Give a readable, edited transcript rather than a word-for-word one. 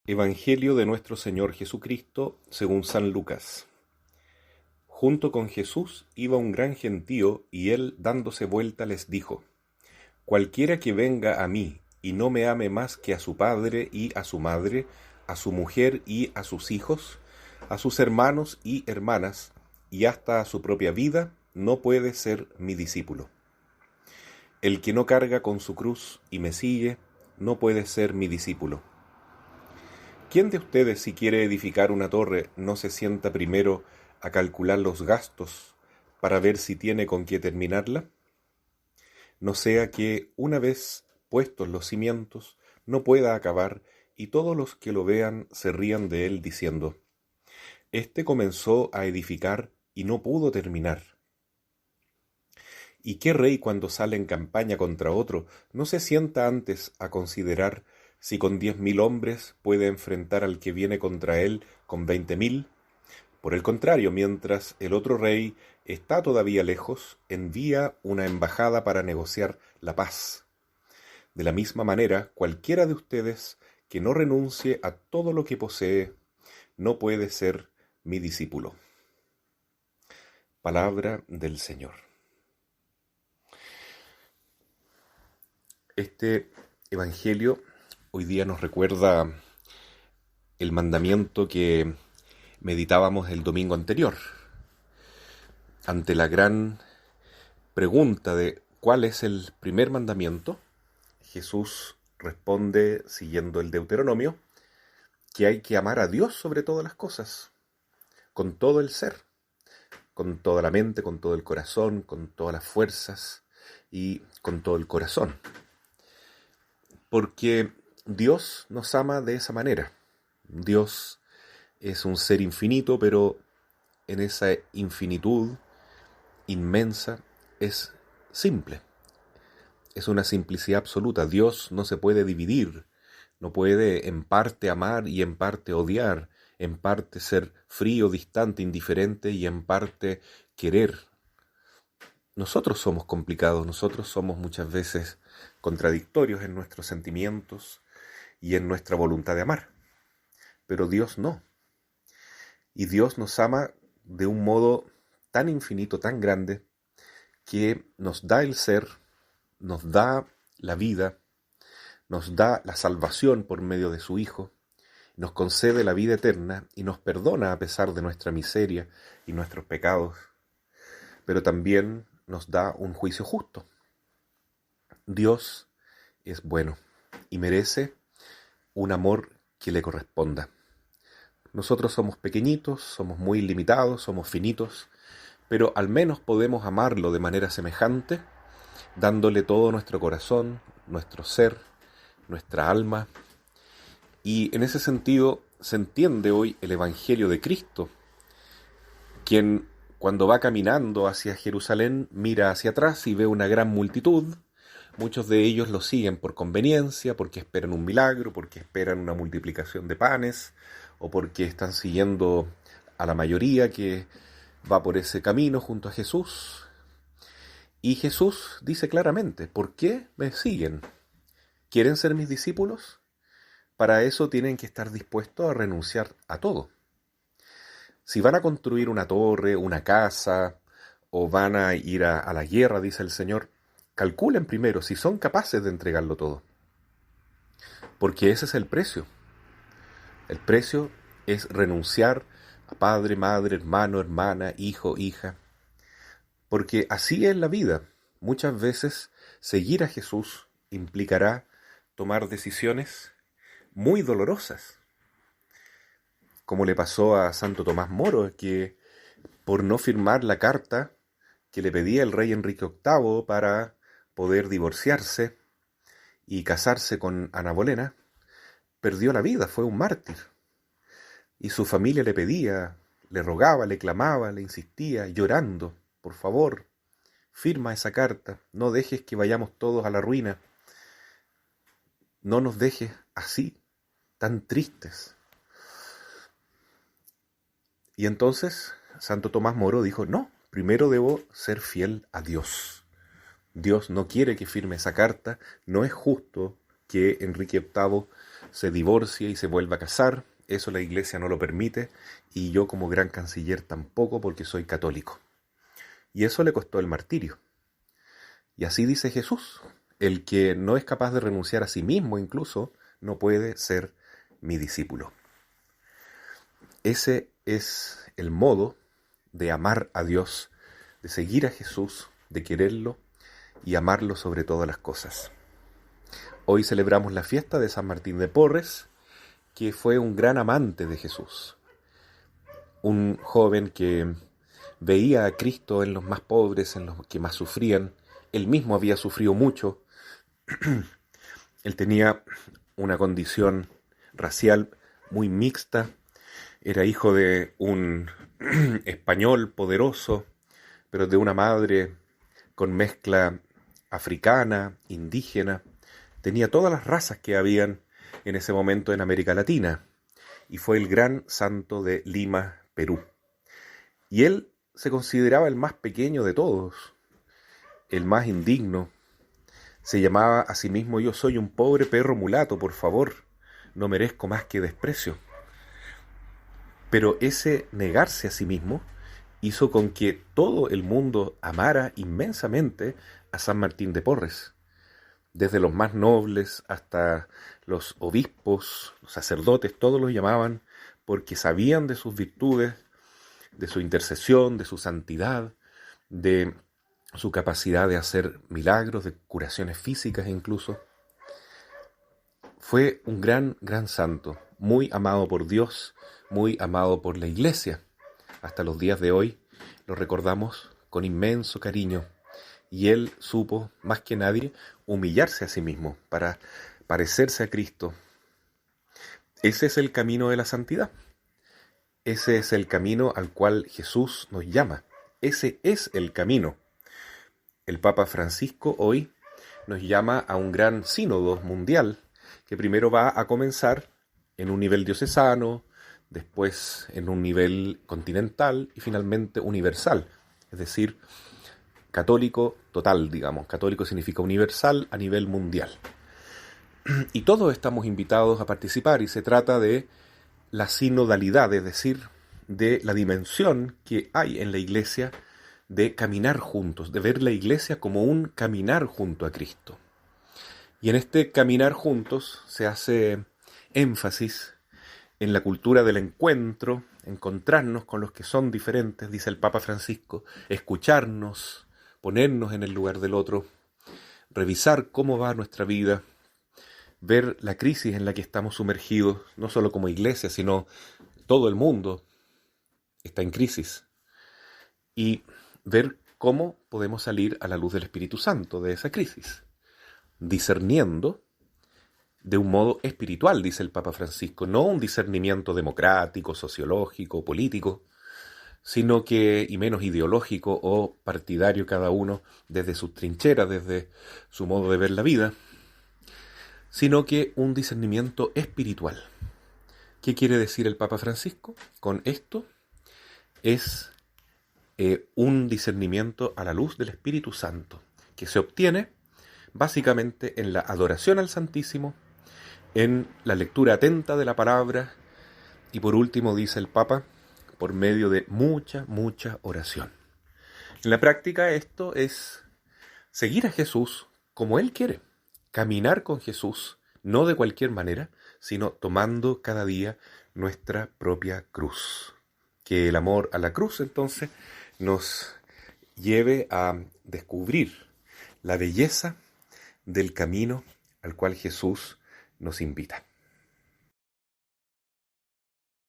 Evangelio de nuestro Señor Jesucristo según San Lucas. Junto con Jesús iba un gran gentío, y él, dándose vuelta, les dijo: Cualquiera que venga a mí y no me ame más que a su padre y a su madre, a su mujer y a sus hijos, a sus hermanos y hermanas, y hasta a su propia vida, no puede ser mi discípulo. El que no carga con su cruz y me sigue, no puede ser mi discípulo. ¿Quién de ustedes, si quiere edificar una torre, no se sienta primero a calcular los gastos para ver si tiene con qué terminarla? No sea que, una vez puestos los cimientos, no pueda acabar, y todos los que lo vean se rían de él diciendo: Este comenzó a edificar y no pudo terminar. ¿Y qué rey, cuando sale en campaña contra otro, no se sienta antes a considerar si con 10.000 hombres puede enfrentar al que viene contra él con 20.000? Por el contrario, mientras el otro rey está todavía lejos, envía una embajada para negociar la paz. De la misma manera, cualquiera de ustedes que no renuncie a todo lo que posee, no puede ser mi discípulo. Palabra del Señor. Este Evangelio hoy día nos recuerda el mandamiento que meditábamos el domingo anterior. Ante la gran pregunta de ¿cuál es el primer mandamiento?, Jesús responde, siguiendo el Deuteronomio, que hay que amar a Dios sobre todas las cosas, con todo el ser, con toda la mente, con todo el corazón, con todas las fuerzas y con todo el corazón. Porque Dios nos ama de esa manera. Dios es un ser infinito, pero en esa infinitud inmensa es simple. Es una simplicidad absoluta. Dios no se puede dividir. No puede en parte amar y en parte odiar, en parte ser frío, distante, indiferente y en parte querer. Nosotros somos complicados, nosotros somos muchas veces contradictorios en nuestros sentimientos y en nuestra voluntad de amar. Pero Dios no. Y Dios nos ama de un modo tan infinito, tan grande, que nos da el ser, nos da la vida, nos da la salvación por medio de su Hijo, nos concede la vida eterna y nos perdona a pesar de nuestra miseria y nuestros pecados, pero también nos da un juicio justo. Dios es bueno y merece un amor que le corresponda. Nosotros somos pequeñitos, somos muy limitados, somos finitos, pero al menos podemos amarlo de manera semejante, dándole todo nuestro corazón, nuestro ser, nuestra alma. Y en ese sentido se entiende hoy el Evangelio de Cristo, quien cuando va caminando hacia Jerusalén mira hacia atrás y ve una gran multitud. Muchos de ellos lo siguen por conveniencia, porque esperan un milagro, porque esperan una multiplicación de panes, o porque están siguiendo a la mayoría que va por ese camino junto a Jesús. Y Jesús dice claramente: ¿por qué me siguen? ¿Quieren ser mis discípulos? Para eso tienen que estar dispuestos a renunciar a todo. Si van a construir una torre, una casa, o van a ir a la guerra, dice el Señor, calculen primero si son capaces de entregarlo todo. Porque ese es el precio. El precio es renunciar a padre, madre, hermano, hermana, hijo, hija. Porque así es la vida. Muchas veces seguir a Jesús implicará tomar decisiones muy dolorosas. Como le pasó a Santo Tomás Moro, que por no firmar la carta que le pedía el rey Enrique VIII para poder divorciarse y casarse con Ana Bolena, perdió la vida, fue un mártir. Y su familia le pedía, le rogaba, le clamaba, le insistía, llorando: por favor, firma esa carta, no dejes que vayamos todos a la ruina, no nos dejes así, tan tristes. Y entonces Santo Tomás Moro dijo: no, primero debo ser fiel a Dios. Dios no quiere que firme esa carta, no es justo que Enrique VIII se divorcie y se vuelva a casar. Eso la Iglesia no lo permite, y yo como gran canciller tampoco, porque soy católico. Y eso le costó el martirio. Y así dice Jesús: el que no es capaz de renunciar a sí mismo incluso, no puede ser mi discípulo. Ese es el modo de amar a Dios, de seguir a Jesús, de quererlo y amarlo sobre todas las cosas. Hoy celebramos la fiesta de San Martín de Porres, que fue un gran amante de Jesús. Un joven que veía a Cristo en los más pobres, en los que más sufrían. Él mismo había sufrido mucho. Él tenía una condición racial muy mixta. Era hijo de un español poderoso, pero de una madre con mezcla africana, indígena. Tenía todas las razas que habían en ese momento en América Latina, y fue el gran santo de Lima, Perú. Y él se consideraba el más pequeño de todos, el más indigno. Se llamaba a sí mismo: yo soy un pobre perro mulato, por favor, no merezco más que desprecio. Pero ese negarse a sí mismo hizo con que todo el mundo amara inmensamente a San Martín de Porres. Desde los más nobles hasta los obispos, los sacerdotes, todos los llamaban porque sabían de sus virtudes, de su intercesión, de su santidad, de su capacidad de hacer milagros, de curaciones físicas incluso. Fue un gran, gran santo, muy amado por Dios, muy amado por la Iglesia. Hasta los días de hoy lo recordamos con inmenso cariño. Y él supo, más que nadie, humillarse a sí mismo para parecerse a Cristo. Ese es el camino de la santidad. Ese es el camino al cual Jesús nos llama. Ese es el camino. El Papa Francisco hoy nos llama a un gran sínodo mundial que primero va a comenzar en un nivel diocesano, después en un nivel continental y finalmente universal. Es decir, católico total, digamos. Católico significa universal a nivel mundial. Y todos estamos invitados a participar, y se trata de la sinodalidad, es decir, de la dimensión que hay en la Iglesia de caminar juntos, de ver la Iglesia como un caminar junto a Cristo. Y en este caminar juntos se hace énfasis en la cultura del encuentro, encontrarnos con los que son diferentes, dice el Papa Francisco, escucharnos, ponernos en el lugar del otro, revisar cómo va nuestra vida, ver la crisis en la que estamos sumergidos, no solo como iglesia, sino todo el mundo está en crisis, y ver cómo podemos salir a la luz del Espíritu Santo de esa crisis, discerniendo de un modo espiritual, dice el Papa Francisco, no un discernimiento democrático, sociológico, político, sino que, y menos ideológico o partidario cada uno desde sus trincheras, desde su modo de ver la vida, sino que un discernimiento espiritual. ¿Qué quiere decir el Papa Francisco con esto? Es un discernimiento a la luz del Espíritu Santo, que se obtiene básicamente en la adoración al Santísimo, en la lectura atenta de la palabra, y por último, dice el Papa, por medio de mucha, mucha oración. En la práctica esto es seguir a Jesús como Él quiere, caminar con Jesús, no de cualquier manera, sino tomando cada día nuestra propia cruz. Que el amor a la cruz, entonces, nos lleve a descubrir la belleza del camino al cual Jesús nos invita.